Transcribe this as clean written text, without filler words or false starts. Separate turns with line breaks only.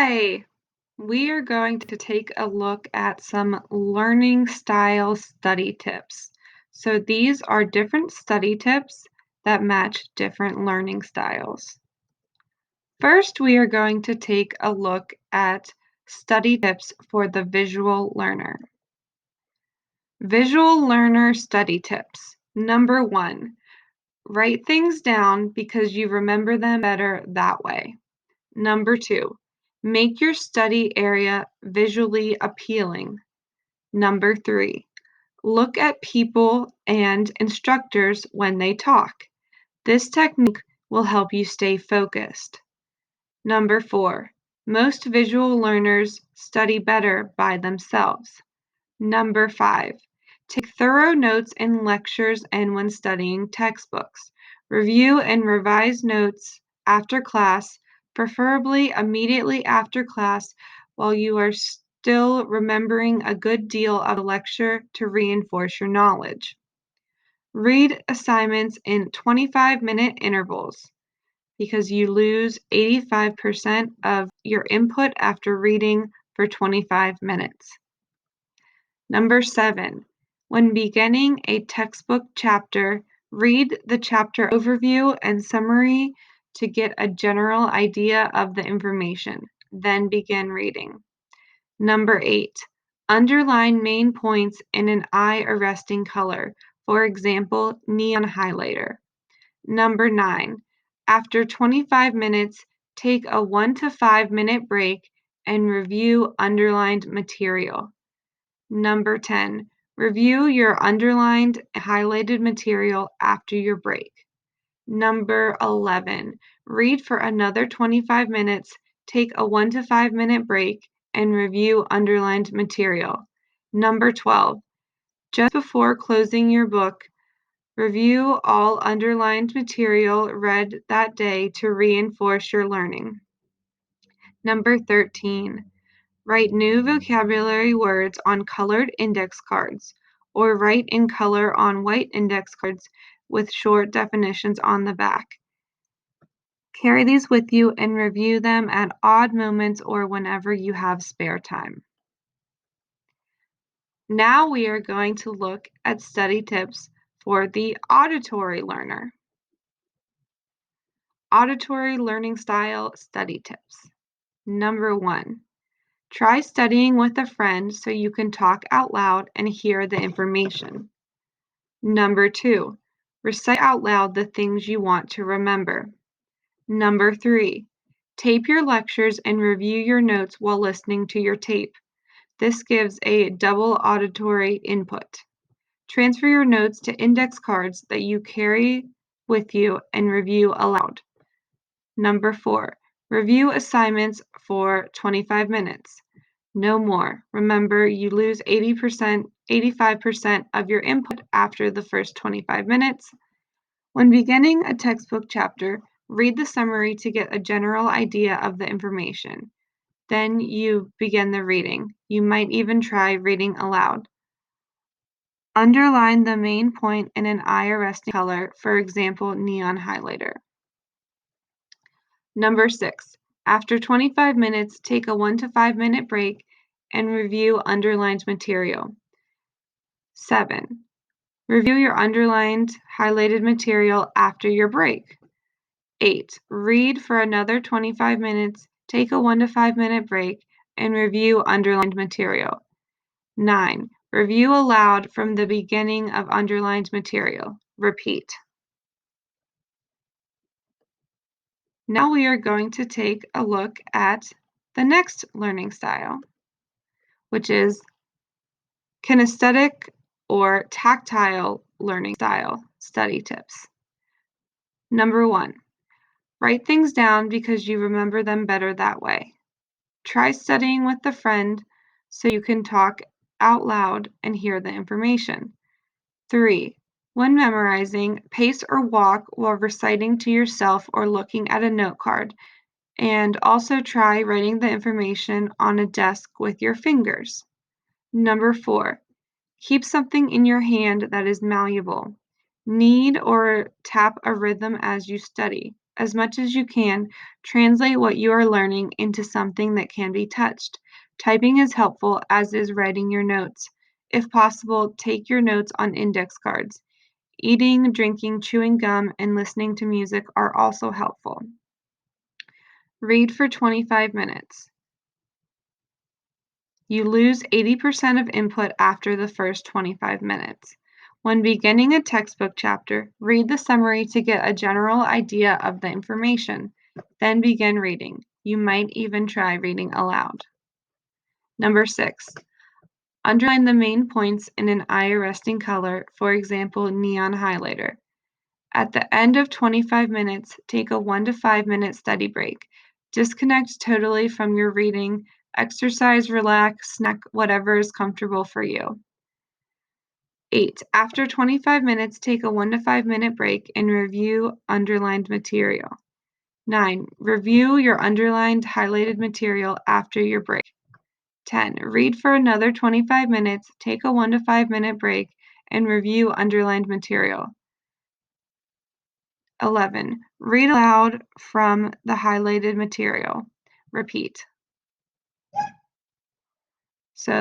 Hi, we are going to take a look at some learning style study tips. So these are different study tips that match different learning styles. First, we are going to take a look at study tips for the visual learner. Visual learner study tips. Number one, write things down because you remember them better that way. Number two, make your study area visually appealing. Number three, look at people and instructors when they talk. This technique will help you stay focused. Number four, most visual learners study better by themselves. Number five, take thorough notes in lectures and when studying textbooks. Review and revise notes after class, preferably immediately after class, while you are still remembering a good deal of the lecture to reinforce your knowledge. Read assignments in 25-minute intervals because you lose 85% of your input after reading for 25 minutes. Number seven, when beginning a textbook chapter, read the chapter overview and summary to get a general idea of the information, then begin reading. Number eight, underline main points in an eye-arresting color, for example, neon highlighter. Number nine, after 25 minutes, take a 1 to 5 minute break and review underlined material. Number 10, review your underlined and highlighted material after your break. Number 11, read for another 25 minutes, take a 1 to 5 minute break, and review underlined material. Number 12, just before closing your book, review all underlined material read that day to reinforce your learning. Number 13, write new vocabulary words on colored index cards, or write in color on white index cards with short definitions on the back. Carry these with you and review them at odd moments or whenever you have spare time. Now we are going to look at study tips for the auditory learner. Auditory learning style study tips. Number one, try studying with a friend so you can talk out loud and hear the information. Number two, recite out loud the things you want to remember. Number three, tape your lectures and review your notes while listening to your tape. This gives a double auditory input. Transfer your notes to index cards that you carry with you and review aloud. Number four, review assignments for 25 minutes. No more. Remember, you lose 80%, 85% of your input after the first 25 minutes. When beginning a textbook chapter, read the summary to get a general idea of the information. Then you begin the reading. You might even try reading aloud. Underline the main point in an eye-arresting color, for example, neon highlighter. Number six, after 25 minutes, take a 1 to 5 minute break and review underlined material. 7, review your underlined, highlighted material after your break. 8, read for another 25 minutes, take a 1 to 5 minute break, and review underlined material. 9, review aloud from the beginning of underlined material. Repeat. Now we are going to take a look at the next learning style, which is kinesthetic or tactile learning style study tips. Number one, write things down because you remember them better that way. Try studying with a friend so you can talk out loud and hear the information. 3, when memorizing, pace or walk while reciting to yourself or looking at a note card. And also try writing the information on a desk with your fingers. Number 4, keep something in your hand that is malleable. Knead or tap a rhythm as you study, As much as you can, translate what you are learning into something that can be touched. Typing is helpful, as is writing your notes. If possible, take your notes on index cards. Eating, drinking, chewing gum, and listening to music are also helpful. Read for 25 minutes. You lose 80% of input after the first 25 minutes. When beginning a textbook chapter, read the summary to get a general idea of the information. Then begin reading. You might even try reading aloud. Number 6. Underline the main points in an eye-arresting color, for example, neon highlighter. At the end of 25 minutes, take a 1 to 5 minute study break. Disconnect totally from your reading, exercise, relax, snack, whatever is comfortable for you. 8. After 25 minutes, take a 1 to 5 minute break and review underlined material. 9. Review your underlined highlighted material after your break. 10. Read for another 25 minutes, take a 1 to 5 minute break, and review underlined material. 11. Read aloud from the highlighted material. Repeat.